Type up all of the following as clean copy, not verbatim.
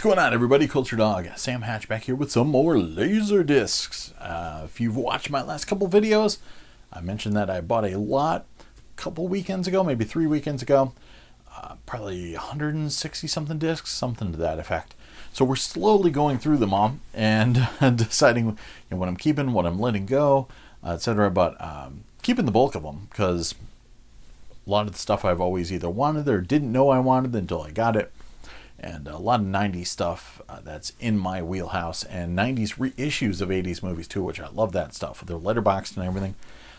What's going on, everybody? Culturedog Sam Hatch back here with some more LaserDiscs. If you've watched my last couple videos, I mentioned that I bought a lot a couple weekends ago, maybe 3 weekends ago. Probably 160 something discs, something to that effect. So we're slowly going through them all and deciding what I'm keeping, what I'm letting go, etc. But keeping the bulk of them because a lot of the stuff I've always either wanted or didn't know I wanted until I got it. And a lot of 90s stuff that's in my wheelhouse, and 90s reissues of 80s movies too, which I love that stuff with their letterbox and everything.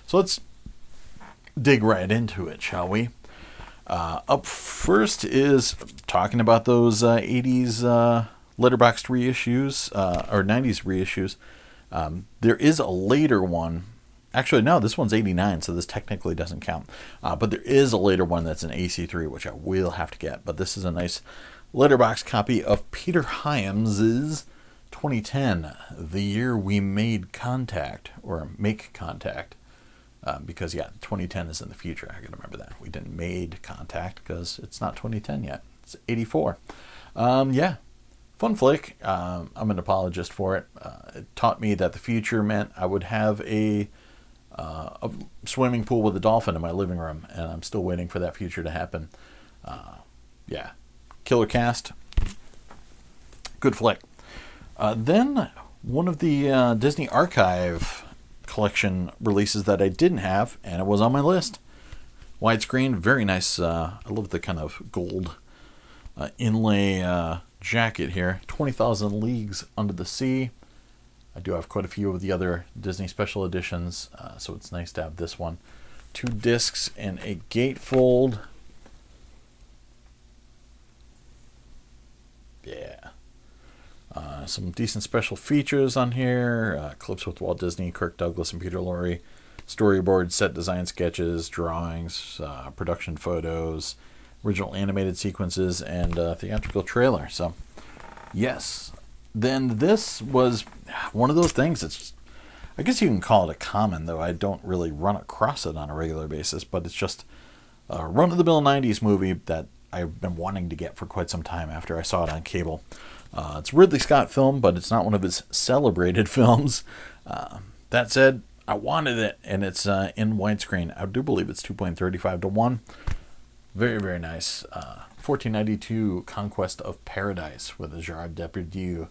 So let's dig right into it, shall we? Up first is talking about those 80s letterboxed reissues, or 90s reissues. There is a later one. Actually, no, this one's 89, so this technically doesn't count. But there is a later one that's an AC3, which I will have to get. But this is a nice letterbox copy of Peter Hyams's 2010, The Year We Made Contact, or Make Contact. Because, yeah, 2010 is in the future. I gotta remember that. We didn't made contact because it's not 2010 yet. It's 84. Yeah, fun flick. I'm an apologist for it. It taught me that the future meant I would have a swimming pool with a dolphin in my living room, and I'm still waiting for that future to happen. Yeah, killer cast. Good flick. Then one of the Disney Archive collection releases that I didn't have, and it was on my list. Widescreen, very nice. I love the kind of gold inlay jacket here. 20,000 Leagues Under the Sea. I do have quite a few of the other Disney special editions, so it's nice to have this one. 2 discs and a gatefold. Yeah. Some decent special features on here. Clips with Walt Disney, Kirk Douglas, and Peter Lorre. Storyboard, set design sketches, drawings, production photos, original animated sequences, and theatrical trailer. So, yes. Then this was one of those things that's, I guess you can call it a common, though I don't really run across it on a regular basis, but it's just a run-of-the-mill 90s movie that I've been wanting to get for quite some time after I saw it on cable. It's a Ridley Scott film, but it's not one of his celebrated films. That said, I wanted it, and it's in widescreen. I do believe it's 2.35 to 1. Very, very nice. 1492 Conquest of Paradise with Gerard Depardieu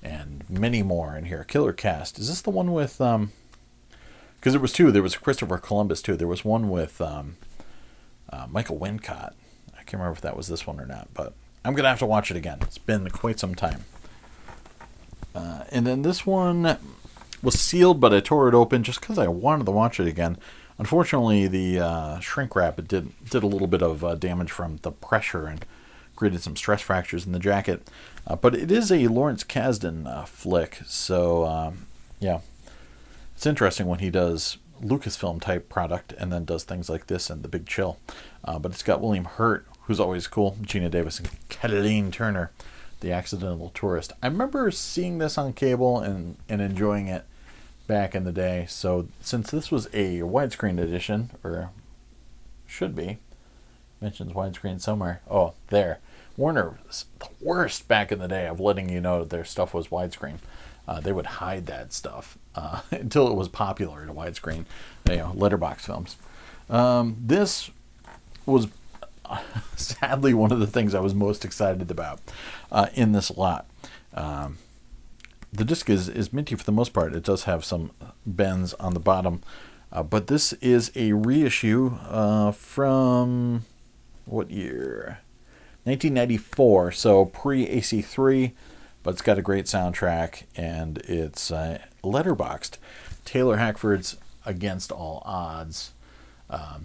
and many more in here. Killer cast. Is this the one with... Because there was 2. There was Christopher Columbus, too. There was one with Michael Wincott. I can't remember if that was this one or not, but I'm going to have to watch it again. It's been quite some time. And then this one was sealed, but I tore it open just because I wanted to watch it again. Unfortunately, the shrink wrap it did a little bit of damage from the pressure and created some stress fractures in the jacket. But it is a Lawrence Kasdan flick, so yeah. It's interesting when he does Lucasfilm type product and then does things like this and The Big Chill. But it's got William Hurt, who's always cool, Gina Davis, and Kathleen Turner, The Accidental Tourist. I remember seeing this on cable and enjoying it back in the day. So since this was a widescreen edition, or should be, mentions widescreen somewhere. Oh, there. Warner was the worst back in the day of letting you know that their stuff was widescreen. They would hide that stuff until it was popular to widescreen, letterbox films. This was sadly one of the things I was most excited about in this lot. The disc is minty for the most part. It does have some bends on the bottom, but this is a reissue from what year? 1994, so pre-AC3, but it's got a great soundtrack, and it's letterboxed. Taylor Hackford's Against All Odds.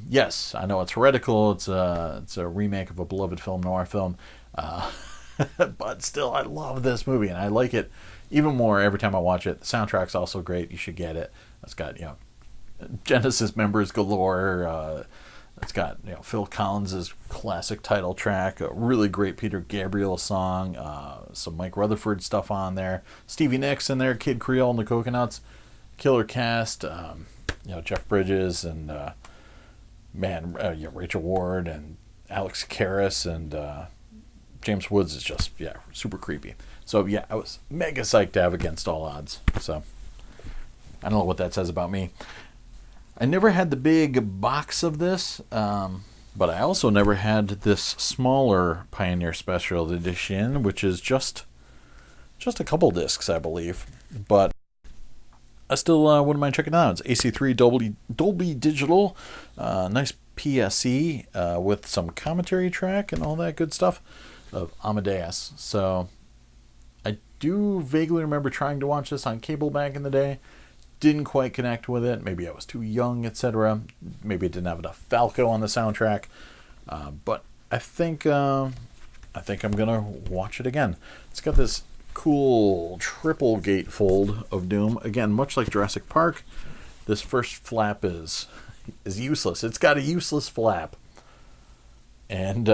Yes, I know it's heretical. It's a remake of a beloved film noir film, but still, I love this movie, and I like it even more every time I watch it. The soundtrack's also great. You should get it. It's got Genesis members galore. It's got Phil Collins' classic title track, a really great Peter Gabriel song, some Mike Rutherford stuff on there, Stevie Nicks in there, Kid Creole and the Coconuts, killer cast. Jeff Bridges and Rachel Ward and Alex Karras and James Woods is just, yeah, super creepy. So, yeah, I was mega psyched to have Against All Odds. So, I don't know what that says about me. I never had the big box of this, but I also never had this smaller Pioneer Special Edition, which is just a couple discs, I believe. But I still wouldn't mind checking it out. It's AC3 Dolby Digital, nice PSE with some commentary track and all that good stuff of Amadeus. So I do vaguely remember trying to watch this on cable back in the day. Didn't quite connect with it. Maybe I was too young, etc. Maybe it didn't have enough Falco on the soundtrack. But I think I'm gonna watch it again. It's got this cool triple gatefold of Doom. Again, much like Jurassic Park, this first flap is useless. It's got a useless flap. And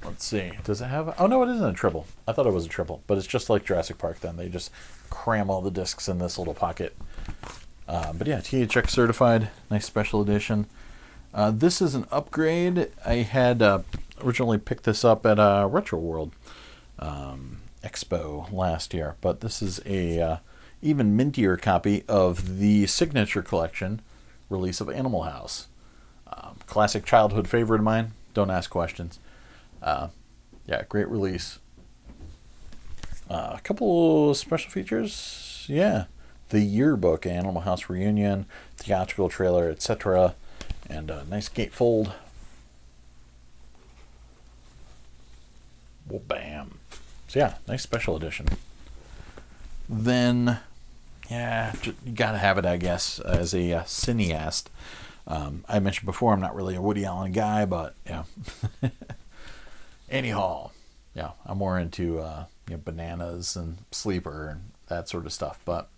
let's see. Does it have... Oh, no, it isn't a triple. I thought it was a triple. But it's just like Jurassic Park then. They just cram all the discs in this little pocket. But yeah, THX certified. Nice special edition. This is an upgrade. I had originally picked this up at Retro World Expo last year. But this is a even mintier copy of the Signature Collection release of Animal House. Classic childhood favorite of mine. Don't ask questions. Yeah, great release. A couple special features. Yeah, the yearbook, Animal House reunion, theatrical trailer, etc. And a nice gatefold. Well, bam. So yeah, nice special edition. Then, yeah, you gotta have it, I guess, as a cineast. I mentioned before, I'm not really a Woody Allen guy, but yeah. Anyhow, yeah, I'm more into Bananas and Sleeper and that sort of stuff. But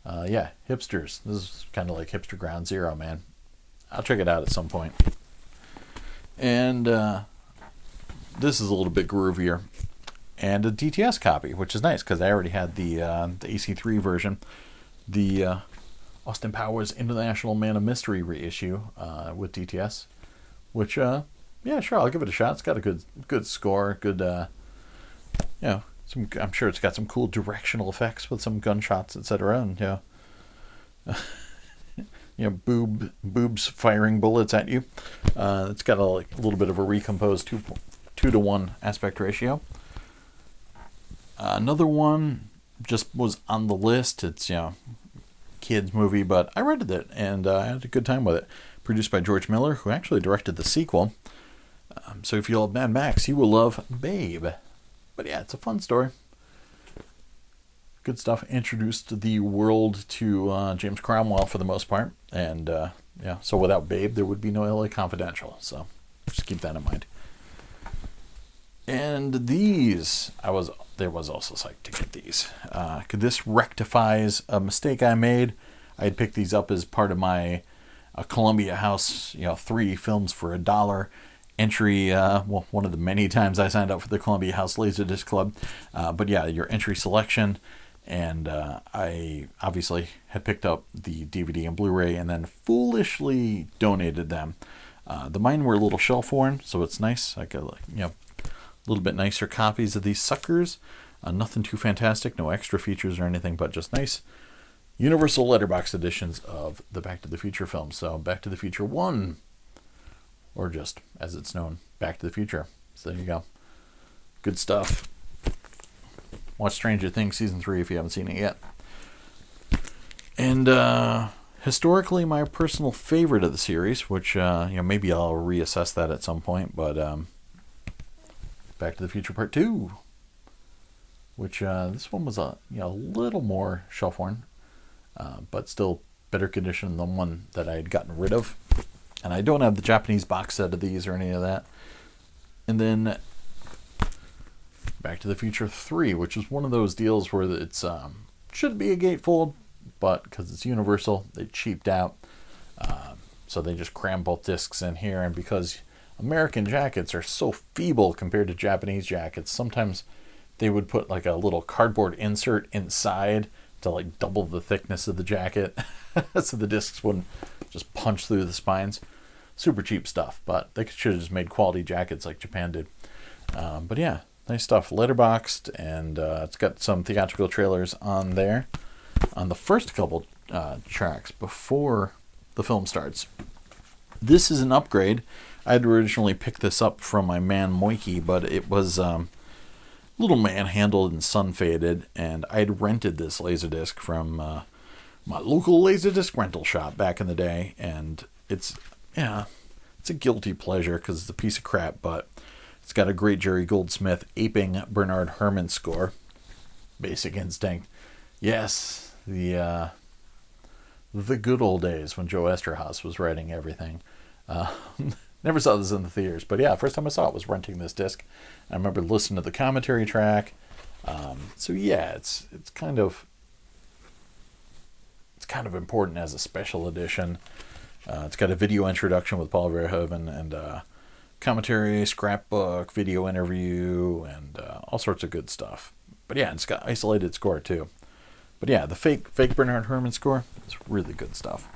yeah, hipsters. This is kind of like hipster ground zero, man. I'll check it out at some point. And this is a little bit groovier. And a DTS copy, which is nice because I already had the AC3 version. The Austin Powers International Man of Mystery reissue with DTS, which yeah, sure, I'll give it a shot. It's got a good score, good I'm sure it's got some cool directional effects with some gunshots, etc. And boobs firing bullets at you. It's got a little bit of a recomposed 2-to-1 aspect ratio. Another one just was on the list. It's kids movie, but I rented it and I had a good time with it. Produced by George Miller, who actually directed the sequel. So if you love Mad Max, you will love Babe. But yeah, it's a fun story. Good stuff. Introduced the world to James Cromwell for the most part. And so without Babe, there would be no LA Confidential. So just keep that in mind. And these, I was also psyched to get these. This rectifies a mistake I made. I had picked these up as part of my Columbia House, 3 films for $1 entry. One of the many times I signed up for the Columbia House LaserDisc Club. But yeah, your entry selection. And I obviously had picked up the DVD and Blu-ray and then foolishly donated them. The mine were a little shelf worn, so it's nice. I got a little bit nicer copies of these suckers. Nothing too fantastic, no extra features or anything, but just nice Universal Letterbox editions of the Back to the Future films. So Back to the Future 1, or just as it's known, Back to the Future. So there you go. Good stuff. Watch Stranger Things Season 3 if you haven't seen it yet. And historically, my personal favorite of the series, which maybe I'll reassess that at some point, but Back to the Future Part 2, which this one was a little more shelf-worn, but still better condition than the one that I had gotten rid of. And I don't have the Japanese box set of these or any of that. And then Back to the Future 3, which is one of those deals where it's should be a gatefold, but because it's Universal, they cheaped out. So they just crammed both discs in here, and because American jackets are so feeble compared to Japanese jackets, sometimes they would put like a little cardboard insert inside to like double the thickness of the jacket so the discs wouldn't just punch through the spines. Super cheap stuff, but they should have just made quality jackets like Japan did. But yeah, nice stuff. Letterboxed, and it's got some theatrical trailers on there on the first couple tracks before the film starts. This is an upgrade. I had originally picked this up from my man Moikey, but it was a little manhandled and sun faded, and I'd rented this LaserDisc from my local LaserDisc rental shop back in the day, and it's a guilty pleasure because it's a piece of crap, but it's got a great Jerry Goldsmith aping Bernard Herrmann score. Basic Instinct. Yes, the good old days when Joe Esterhaus was writing everything. Never saw this in the theaters, but yeah, first time I saw it was renting this disc. I remember listening to the commentary track. So yeah, it's kind of important as a special edition. It's got a video introduction with Paul Verhoeven and commentary, scrapbook, video interview, and all sorts of good stuff. But yeah, it's got isolated score too. But yeah, the fake Bernard Herrmann score is really good stuff.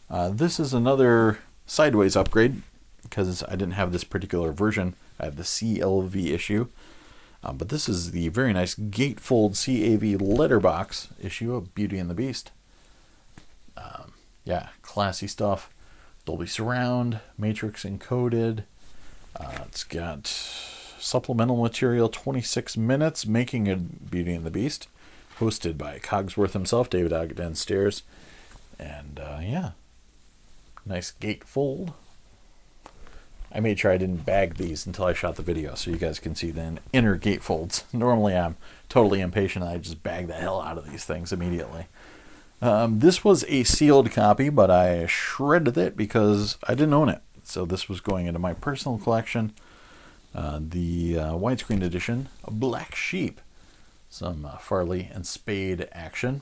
This is another sideways upgrade because I didn't have this particular version. I have the CLV issue. But this is the very nice gatefold CAV letterbox issue of Beauty and the Beast. Yeah, classy stuff. Dolby Surround, Matrix encoded. It's got supplemental material, 26 minutes, Making a Beauty and the Beast, hosted by Cogsworth himself, David Ogden Stairs. And yeah, nice gatefold. I made sure I didn't bag these until I shot the video so you guys can see the inner gatefolds. Normally I'm totally impatient. I just bag the hell out of these things immediately. This was a sealed copy, but I shredded it because I didn't own it. So this was going into my personal collection. The widescreen edition, Black Sheep. Some Farley and Spade action.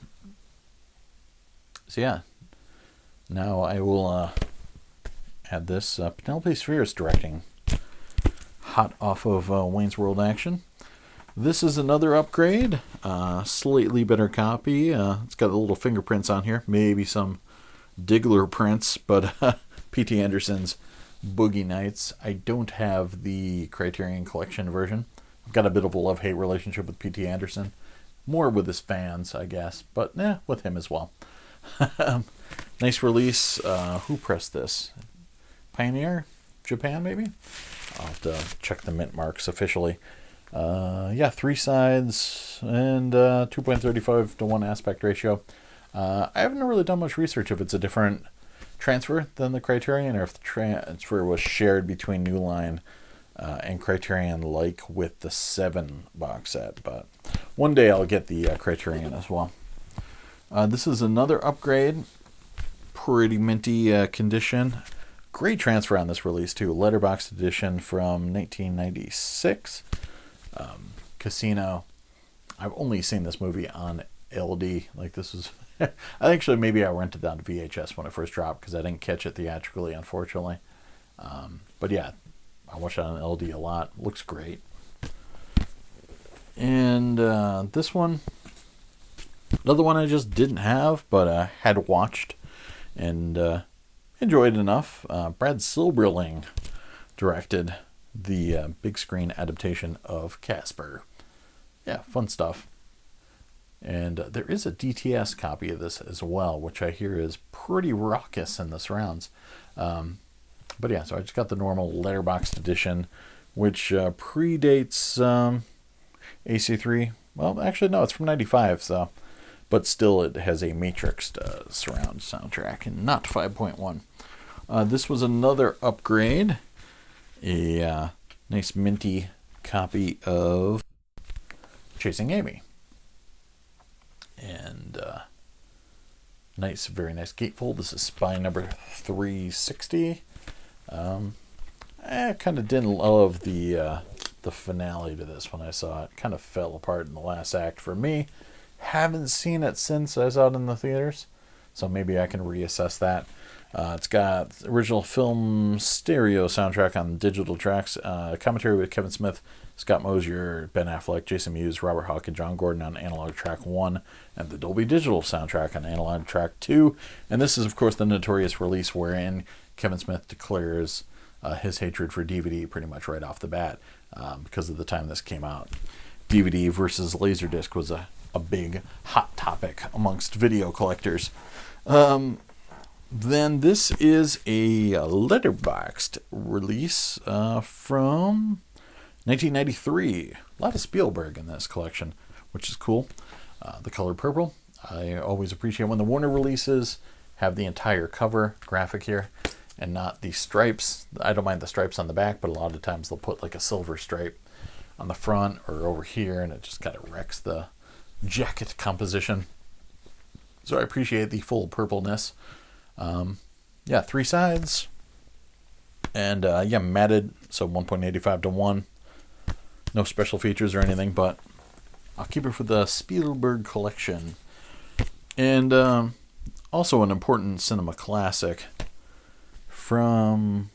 So yeah, now I will add this. Penelope Spheres directing. Hot off of Wayne's World action. This is another upgrade, slightly better copy. It's got the little fingerprints on here, maybe some Diggler prints, but P.T. Anderson's Boogie Nights. I don't have the Criterion Collection version. I've got a bit of a love-hate relationship with P.T. Anderson. More with his fans, I guess, but with him as well. Nice release. Who pressed this? Pioneer? Japan, maybe? I'll have to check the mint marks officially. Yeah, 3 sides and 2.35 to 1 aspect ratio. I haven't really done much research if it's a different transfer than the Criterion or if the transfer was shared between New Line and Criterion like with the 7 box set. But one day I'll get the Criterion as well. This is another upgrade. Pretty minty condition. Great transfer on this release too. Letterbox edition from 1996. Casino. I've only seen this movie on LD. Like this is, maybe I rented that on VHS when it first dropped because I didn't catch it theatrically, unfortunately. But yeah, I watched it on LD a lot. Looks great. And this one, another one I just didn't have, but I had watched and enjoyed enough. Brad Silberling directed the big screen adaptation of Casper. Yeah, fun stuff. And there is a DTS copy of this as well, which I hear is pretty raucous in the surrounds. But yeah, so I just got the normal letterboxed edition, which predates AC3. Well, actually, no, it's from 95, so. But still, it has a Matrix surround soundtrack and not 5.1. This was another upgrade. A nice minty copy of Chasing Amy. And very nice gatefold. This is spine number 360. I kind of didn't love the finale to this when I saw it. Kind of fell apart in the last act for me. Haven't seen it since I saw it in the theaters, so maybe I can reassess that. It's got original film stereo soundtrack on digital tracks, commentary with Kevin Smith, Scott Mosier, Ben Affleck, Jason Mewes, Robert Hawke, and John Gordon on analog track 1, and the Dolby Digital soundtrack on analog track 2. And this is, of course, the notorious release wherein Kevin Smith declares his hatred for DVD pretty much right off the bat. because of the time this came out. DVD versus LaserDisc was a big hot topic amongst video collectors. Then this is a letterboxed release from 1993. A lot of Spielberg in this collection, which is cool. The color purple. I always appreciate when the Warner releases have the entire cover graphic here and not the stripes. I don't mind the stripes on the back, but a lot of times they'll put like a silver stripe on the front or over here, and it just kind of wrecks the jacket composition. So I appreciate the full purpleness. 3 sides. And matted, so 1.85 to 1. No special features or anything, but I'll keep it for the Spielberg collection. And also an important cinema classic from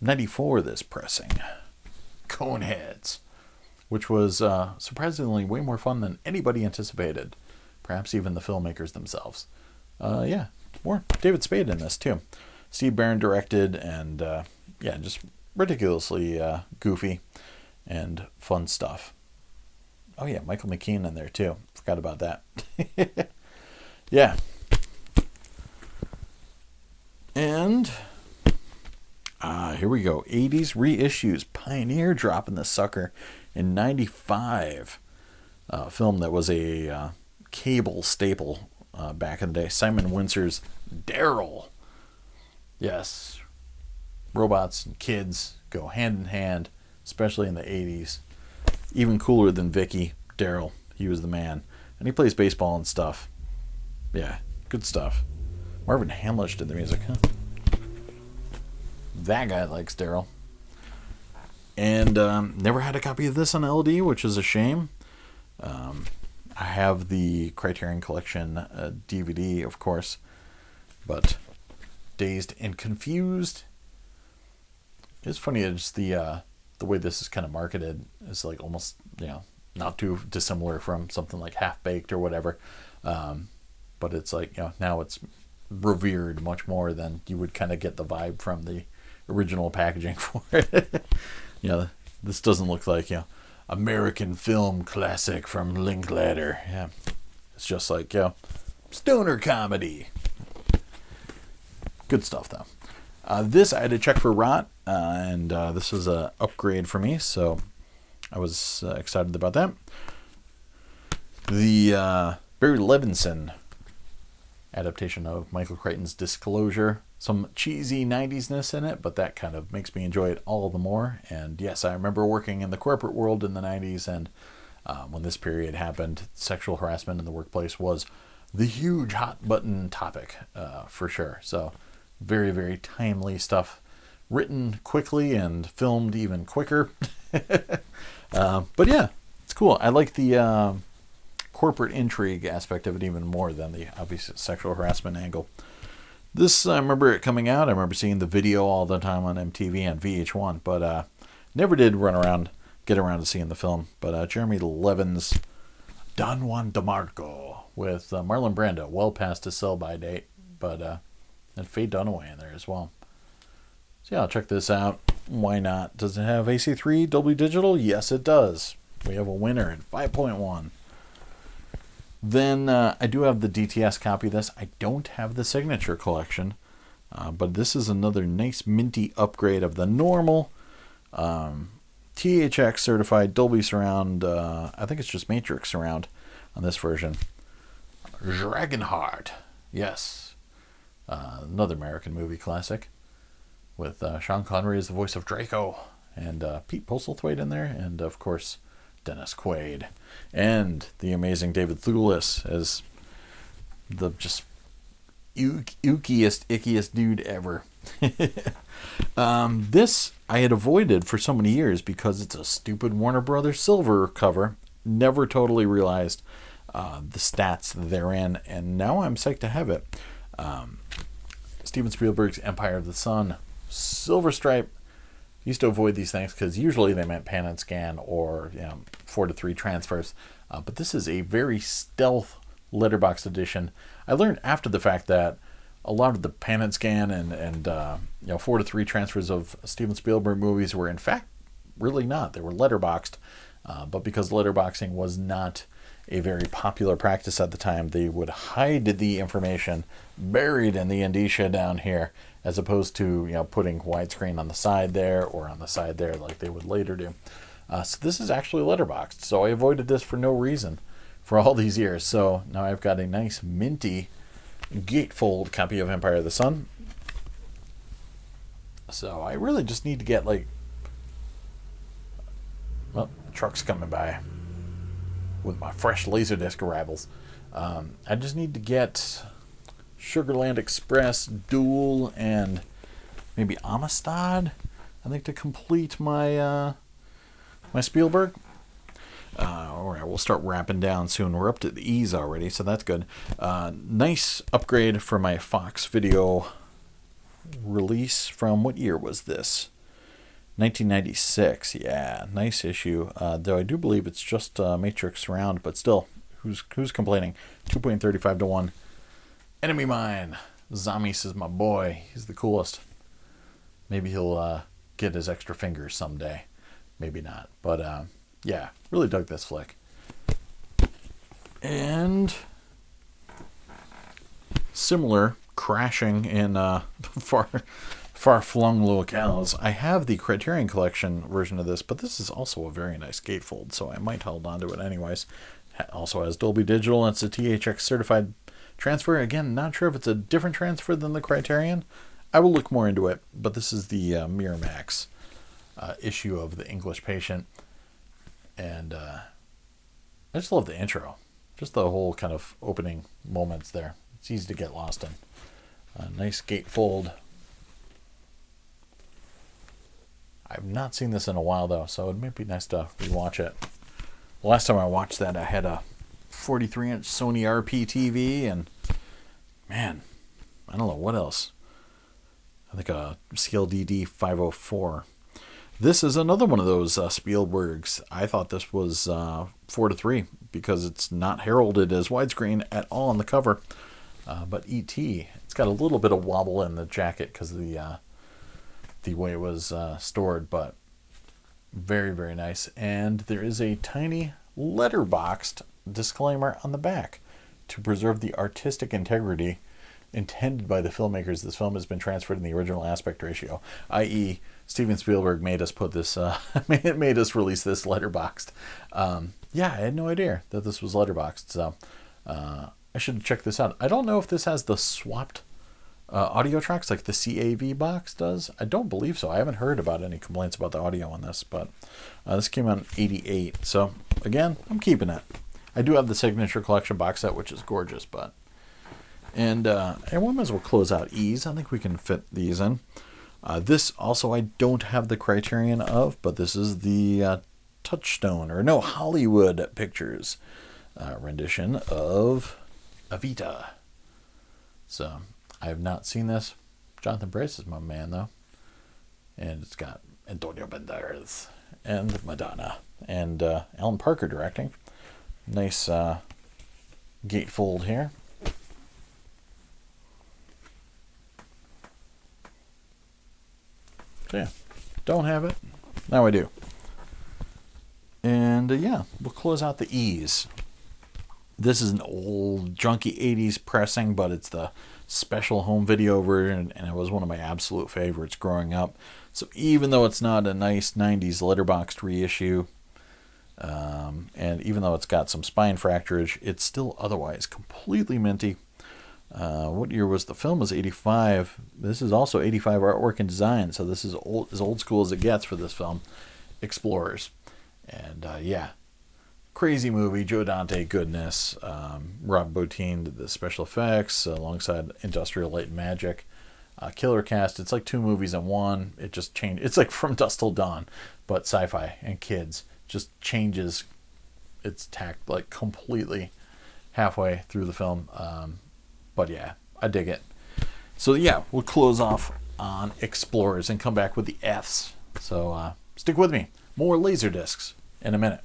94, this pressing. Coen Heads, which was surprisingly way more fun than anybody anticipated. Perhaps even the filmmakers themselves. More David Spade in this too. Steve Barron directed, and just ridiculously goofy and fun stuff. Oh yeah, Michael McKean in there too. Forgot about that. Yeah. And here we go. 80s reissues. Pioneer dropping this sucker in 95. Film that was a cable staple back in the day. Simon Windsor's Daryl. Yes. Robots and kids go hand in hand, especially in the 80s. Even cooler than Vicky, Daryl. He was the man. And he plays baseball and stuff. Yeah, good stuff. Marvin Hamlish did the music, huh? That guy likes Daryl. And never had a copy of this on LD, which is a shame. I have the Criterion Collection DVD, of course. But Dazed and Confused. It's funny, it's the way this is kind of marketed is like almost, not too dissimilar from something like Half Baked or whatever. But it's like, now it's revered much more than you would kind of get the vibe from the original packaging for it. This doesn't look like, American film classic from Linklater. Yeah. It's just like, stoner comedy. Good stuff, though. This I had to check for rot, and this was an upgrade for me, so I was excited about that. The Barry Levinson adaptation of Michael Crichton's Disclosure. Some cheesy 90s-ness in it, but that kind of makes me enjoy it all the more. And yes, I remember working in the corporate world in the 90s, and when this period happened, sexual harassment in the workplace was the huge hot-button topic, for sure. So very, very timely stuff, written quickly and filmed even quicker. But yeah, it's cool. I like the corporate intrigue aspect of it even more than the obvious sexual harassment angle. This, I remember it coming out. I remember seeing the video all the time on MTV and VH1, but never did get around to seeing the film. But Jeremy Levin's Don Juan DeMarco with Marlon Brando, well past his sell-by date, but and Faye Dunaway in there as well. So yeah, I'll check this out. Why not? Does it have AC3 Dolby Digital? Yes, it does. We have a winner at 5.1. Then I do have the DTS copy of this. I don't have the Signature Collection, but this is another nice minty upgrade of the normal THX certified Dolby Surround. I think it's just Matrix Surround on this version. Dragonheart. Yes. Another American movie classic with Sean Connery as the voice of Draco and Pete Postlethwaite in there, and of course Dennis Quaid and the amazing David Thewlis as the just ickiest dude ever. This I had avoided for so many years because it's a stupid Warner Brothers Silver cover. Never totally realized the stats therein, and now I'm psyched to have it. Steven Spielberg's Empire of the Sun, Silver Stripe. Used to avoid these things because usually they meant pan and scan or 4:3 transfers. But this is a very stealth letterbox edition. I learned after the fact that a lot of the pan and scan and 4:3 transfers of Steven Spielberg movies were in fact really not. They were letterboxed, but because letterboxing was not a very popular practice at the time, they would hide the information buried in the indicia down here, as opposed to putting widescreen on the side there or on the side there like they would later do. So this is actually letterboxed. So I avoided this for no reason for all these years. So now I've got a nice minty gatefold copy of Empire of the Sun. So I really just need to get well, the truck's coming by with my fresh LaserDisc arrivals. I just need to get Sugarland Express, Duel, and maybe Amistad, I think, to complete my my Spielberg. All right, we'll start wrapping down soon. We're up to the E's already, so that's good. Nice upgrade for my Fox Video release from, what year was this? 1996. Yeah, nice issue. Though I do believe it's just Matrix Surround, but still, who's complaining? 2.35 to 1. Enemy Mine. Zamis is my boy. He's the coolest. Maybe he'll get his extra fingers someday. Maybe not. But yeah, really dug this flick. And similar crashing in far-flung locales. I have the Criterion Collection version of this, but this is also a very nice gatefold, so I might hold on to it anyways. Also has Dolby Digital, and it's a THX certified transfer. Again, not sure if it's a different transfer than the Criterion. I will look more into it, but this is the Miramax issue of The English Patient. And I just love the intro. Just the whole kind of opening moments there. It's easy to get lost in. Nice gatefold. I've not seen this in a while, though, so it might be nice to rewatch it. The last time I watched that, I had a 43-inch Sony RP TV, and man, I don't know what else. I think a CLDD 504. This is another one of those Spielbergs. I thought this was 4:3 because it's not heralded as widescreen at all on the cover. But E.T., it's got a little bit of wobble in the jacket because of the way it was stored, but very, very nice. And there is a tiny letterboxed disclaimer on the back to preserve the artistic integrity intended by the filmmakers. This film has been transferred in the original aspect ratio, i.e., Steven Spielberg made us put this, made us release this letterboxed. Yeah, I had no idea that this was letterboxed, so I should check this out. I don't know if this has the swapped audio tracks like the CAV box does. I don't believe so. I haven't heard about any complaints about the audio on this, but this came out in '88. So again, I'm keeping it. I do have the Signature Collection box set, which is gorgeous, but and we might as well close out E's. I think we can fit these in. This also I don't have the Criterion of, but this is the Touchstone, or no, Hollywood Pictures rendition of Evita. So I have not seen this. Jonathan Pryce is my man, though. And it's got Antonio Banderas and Madonna and Alan Parker directing. Nice gatefold here. So yeah, don't have it. Now I do. And yeah, we'll close out the E's. This is an old, junky 80s pressing, but it's the special home video version, and it was one of my absolute favorites growing up. So even though it's not a nice 90s letterboxed reissue, and even though it's got some spine fracturage, it's still otherwise completely minty. What year was the film? Was 85. This is also 85 artwork and design, so this is as old school as it gets for this film, Explorers. And yeah, crazy movie. Joe Dante goodness. Rob Bottin did the special effects alongside Industrial Light and Magic. Killer cast. It's like two movies in one. It just changed. It's like From Dusk Till Dawn, but sci-fi and kids. Just changes its tact like completely halfway through the film. But yeah, I dig it. So yeah, we'll close off on Explorers and come back with the F's. So stick with me. More LaserDiscs in a minute.